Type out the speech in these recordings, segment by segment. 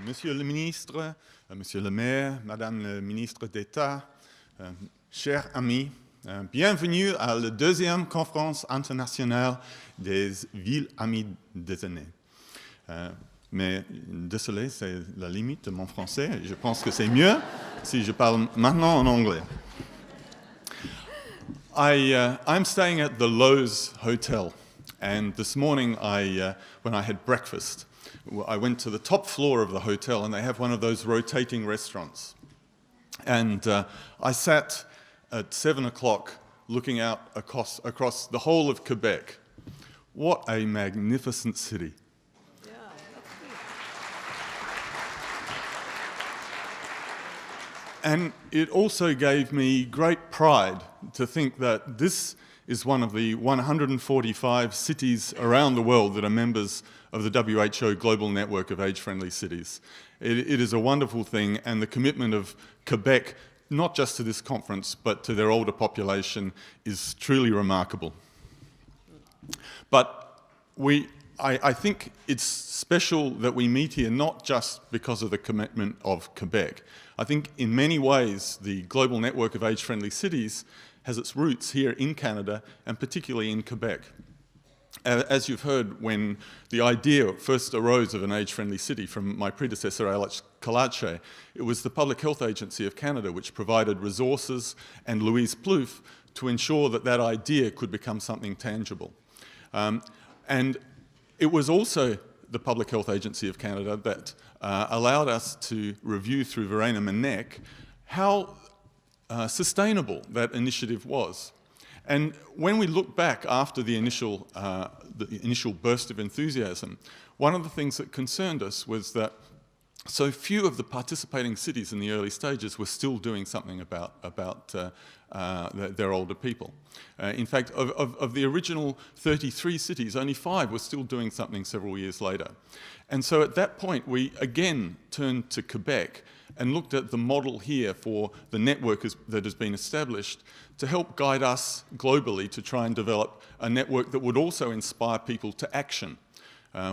Monsieur le ministre, monsieur le maire, madame le ministre d'État, chers amis, bienvenue à la deuxième conférence internationale des villes amies des aînés. Mais désolé, c'est la limite de mon français. Je pense que c'est mieux si je parle maintenant en anglais. I'm staying at the Lowe's Hotel, and this morning when I had breakfast, I went to the top floor of the hotel, and they have one of those rotating restaurants. And I sat at 7 o'clock looking out across the whole of Quebec. What a magnificent city. Yeah, that's good. And it also gave me great pride to think that this is one of the 145 cities around the world that are members of the WHO Global Network of Age-Friendly Cities. It is a wonderful thing, and the commitment of Quebec, not just to this conference, but to their older population, is truly remarkable. But I think it's special that we meet here, not just because of the commitment of Quebec. I think in many ways, the Global Network of Age-Friendly Cities has its roots here in Canada, and particularly in Quebec. As you've heard, when the idea first arose of an age-friendly city from my predecessor, Alex Kalache, it was the Public Health Agency of Canada which provided resources and Louise Plouffe to ensure that that idea could become something tangible. And it was also the Public Health Agency of Canada that allowed us to review through Verena Manek how sustainable that initiative was. And when we look back after the initial burst of enthusiasm, one of the things that concerned us was that so few of the participating cities in the early stages were still doing something about their older people. In fact, of the original 33 cities, only 5 were still doing something several years later. And so at that point, we again turned to Quebec and looked at the model here for the network that has been established to help guide us globally to try and develop a network that would also inspire people to action.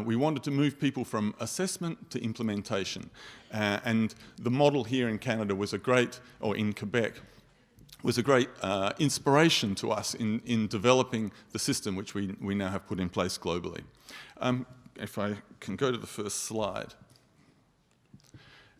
We wanted to move people from assessment to implementation. And the model here in Canada was in Quebec, was a great inspiration to us in developing the system which we now have put in place globally. If I can go to the first slide.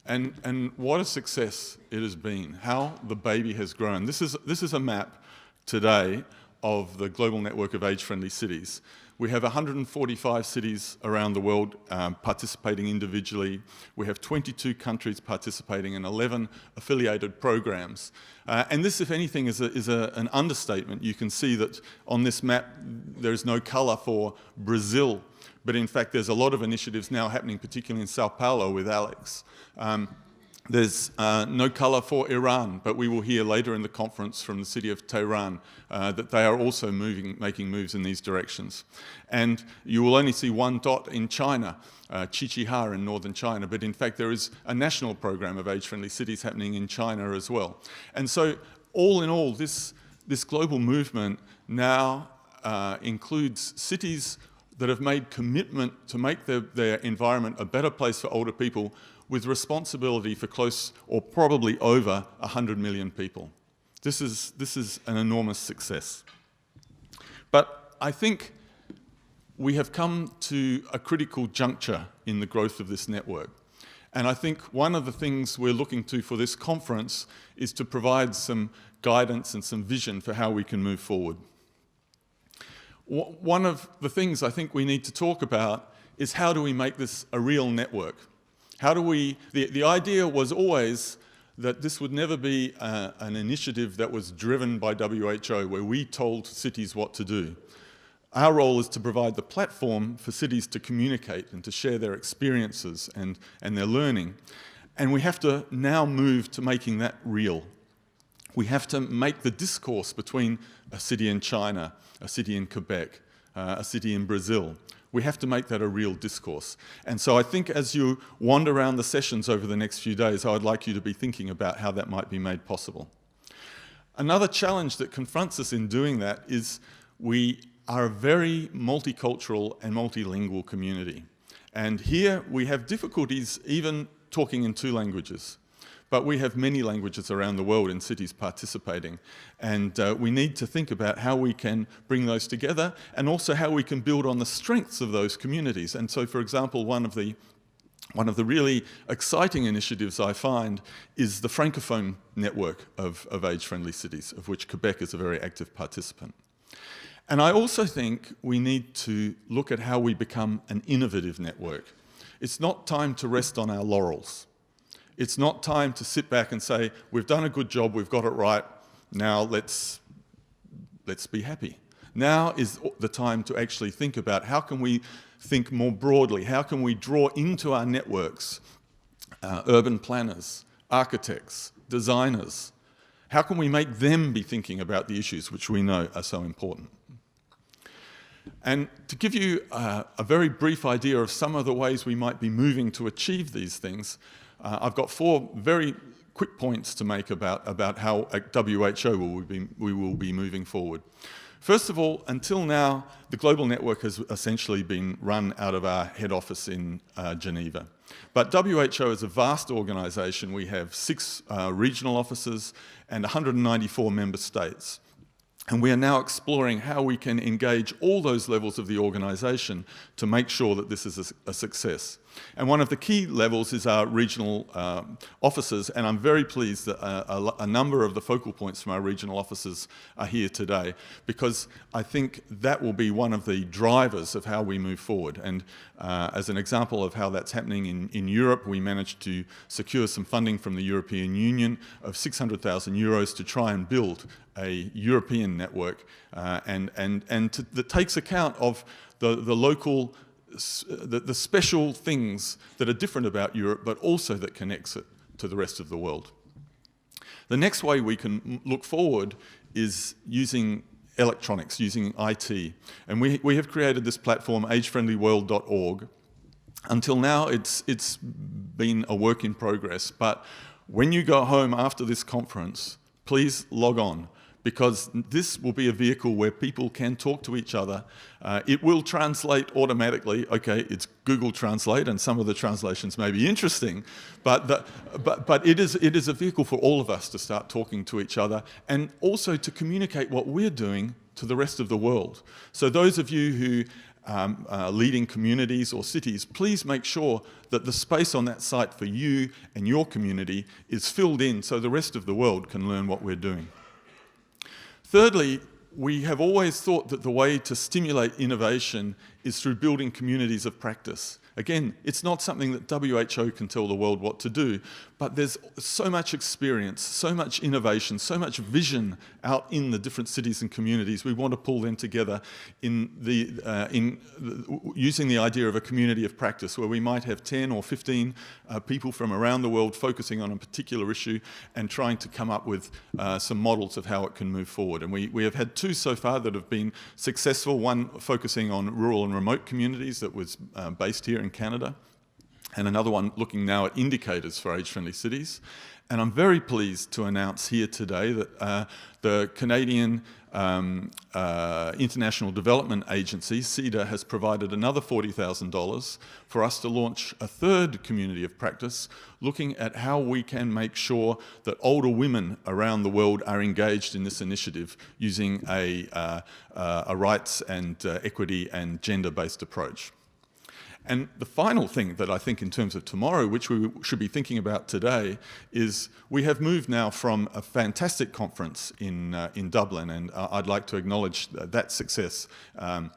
And what a success it has been, how the baby has grown. This is a map today of the Global Network of Age-Friendly Cities. We have 145 cities around the world participating individually. We have 22 countries participating in 11 affiliated programs. And this, if anything, is an understatement. You can see that on this map there is no colour for Brazil, but in fact there's a lot of initiatives now happening, particularly in Sao Paulo with Alex. There's no colour for Iran, but we will hear later in the conference from the city of Tehran that they are also making moves in these directions. And you will only see one dot in China, Qiqihar in northern China, but in fact there is a national program of age-friendly cities happening in China as well. And so all in all, this global movement now includes cities that have made commitment to make their environment a better place for older people, with responsibility for close or probably over 100 million people. This is an enormous success. But I think we have come to a critical juncture in the growth of this network. And I think one of the things we're looking to for this conference is to provide some guidance and some vision for how we can move forward. One of the things I think we need to talk about is how do we make this a real network? How do we, the idea was always that this would never be an initiative that was driven by WHO, where we told cities what to do. Our role is to provide the platform for cities to communicate and to share their experiences and their learning. And we have to now move to making that real. We have to make the discourse between a city in China, a city in Quebec, a city in Brazil. We have to make that a real discourse. And so I think as you wander around the sessions over the next few days, I would like you to be thinking about how that might be made possible. Another challenge that confronts us in doing that is we are a very multicultural and multilingual community. And here we have difficulties even talking in 2 languages. But we have many languages around the world in cities participating. And we need to think about how we can bring those together and also how we can build on the strengths of those communities. And so, for example, one of the really exciting initiatives I find is the Francophone network of age-friendly cities, of which Quebec is a very active participant. And I also think we need to look at how we become an innovative network. It's not time to rest on our laurels. It's not time to sit back and say, we've done a good job, we've got it right, now let's be happy. Now is the time to actually think about how can we think more broadly, how can we draw into our networks urban planners, architects, designers. How can we make them be thinking about the issues which we know are so important? And to give you a very brief idea of some of the ways we might be moving to achieve these things, I've got 4 very quick points to make about how at WHO we will be moving forward. First of all, until now, the global network has essentially been run out of our head office in Geneva. But WHO is a vast organisation. We have 6 regional offices and 194 member states. And we are now exploring how we can engage all those levels of the organisation to make sure that this is a success. And one of the key levels is our regional offices, and I'm very pleased that a number of the focal points from our regional offices are here today, because I think that will be one of the drivers of how we move forward. And as an example of how that's happening in Europe, we managed to secure some funding from the European Union of 600,000 euros to try and build a European network that takes account of the local, the special things that are different about Europe, but also that connects it to the rest of the world. The next way we can look forward is using electronics, using IT. And we have created this platform, agefriendlyworld.org. Until now, it's been a work in progress, but when you go home after this conference, please log on, because this will be a vehicle where people can talk to each other. It will translate automatically. Okay, it's Google Translate, and some of the translations may be interesting, but it is a vehicle for all of us to start talking to each other and also to communicate what we're doing to the rest of the world. So those of you who are leading communities or cities, please make sure that the space on that site for you and your community is filled in so the rest of the world can learn what we're doing. Thirdly, we have always thought that the way to stimulate innovation is through building communities of practice. Again, it's not something that WHO can tell the world what to do, but there's so much experience, so much innovation, so much vision out in the different cities and communities. We want to pull them together in using the idea of a community of practice, where we might have 10 or 15 people from around the world focusing on a particular issue and trying to come up with some models of how it can move forward. And we have had 2 so far that have been successful, one focusing on rural and remote communities that was based here in Canada, and another one looking now at indicators for age-friendly cities. And I'm very pleased to announce here today that the Canadian International Development Agency, CEDA, has provided another $40,000 for us to launch a 3rd community of practice, looking at how we can make sure that older women around the world are engaged in this initiative using a rights and equity and gender-based approach. And the final thing that I think in terms of tomorrow, which we should be thinking about today, is we have moved now from a fantastic conference in Dublin, and I'd like to acknowledge that success and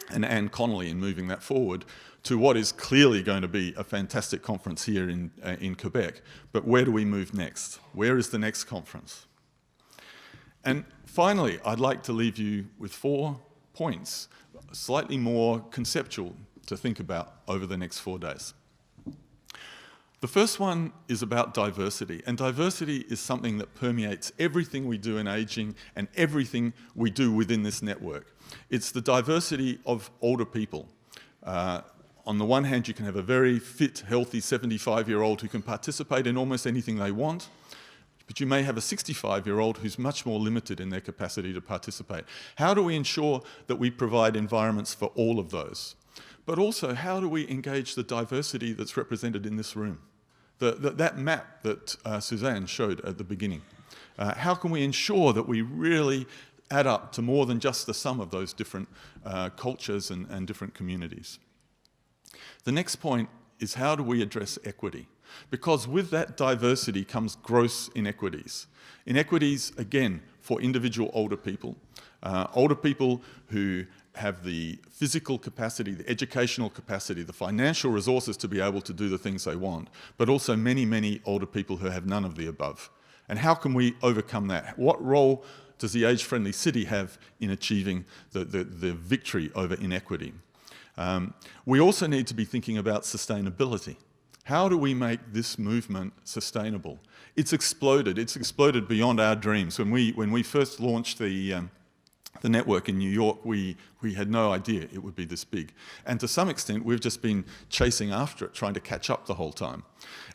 Anne Connolly in moving that forward, to what is clearly going to be a fantastic conference here in Quebec. But where do we move next? Where is the next conference? And finally, I'd like to leave you with 4 points, slightly more conceptual, to think about over the next 4 days. The first one is about diversity, and diversity is something that permeates everything we do in ageing and everything we do within this network. It's the diversity of older people. On the one hand, you can have a very fit, healthy 75-year-old who can participate in almost anything they want, but you may have a 65-year-old who's much more limited in their capacity to participate. How do we ensure that we provide environments for all of those? but also how do we engage the diversity that's represented in this room? That map that Suzanne showed at the beginning. How can we ensure that we really add up to more than just the sum of those different cultures and different communities? The next point is how do we address equity? Because with that diversity comes gross inequities. Inequities, again, for individual older people who have the physical capacity, the educational capacity, the financial resources to be able to do the things they want, but also many, many older people who have none of the above. And how can we overcome that? What role does the age-friendly city have in achieving the victory over inequity? We also need to be thinking about sustainability. How do we make this movement sustainable? It's exploded beyond our dreams. When we first launched the network in New York, we had no idea it would be this big. And to some extent, we've just been chasing after it, trying to catch up the whole time.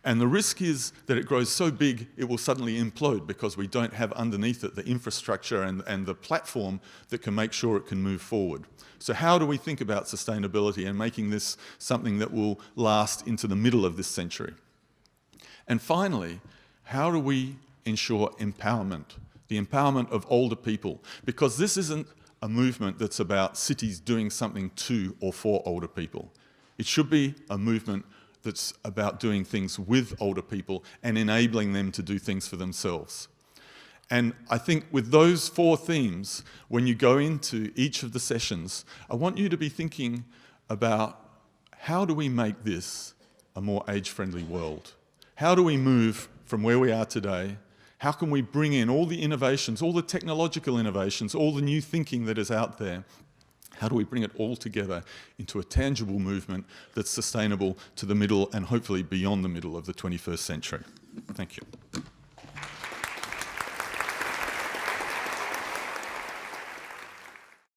And the risk is that it grows so big, it will suddenly implode because we don't have underneath it the infrastructure and the platform that can make sure it can move forward. So how do we think about sustainability and making this something that will last into the middle of this century? And finally, how do we ensure empowerment? The empowerment of older people, because this isn't a movement that's about cities doing something to or for older people. It should be a movement that's about doing things with older people and enabling them to do things for themselves. And I think with those 4 themes, when you go into each of the sessions, I want you to be thinking about how do we make this a more age-friendly world? How do we move from where we are today? How can we bring in all the innovations, all the technological innovations, all the new thinking that is out there? How do we bring it all together into a tangible movement that's sustainable to the middle and hopefully beyond the middle of the 21st century? Thank you.